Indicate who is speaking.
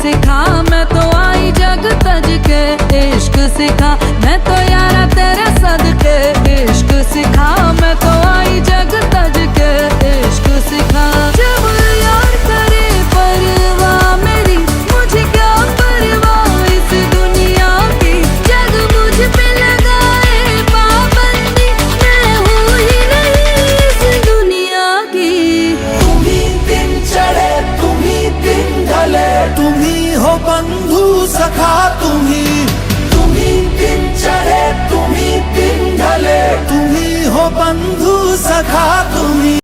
Speaker 1: सिखा, मैं तो आई जग तज के। इश्क सिखा मैं तो यारा तेरे सदके। इश्क सिखा मैं तो आई जग तज के। इश्क सिखा जब यार करे परवाह मेरी, मुझे क्या परवाह इस दुनिया की। जग मुझ पे लगाए पाबंदी, मैं हूँ ही नहीं इस दुनिया की।
Speaker 2: तुम्ही दिन चढ़े तुम्ही दिन ढले, तुम्ही हो बंधु सखा तुम्ही दिन चढ़े तुम्ही दिन ढले, तुम्ही हो बंधु सखा तुम्ही।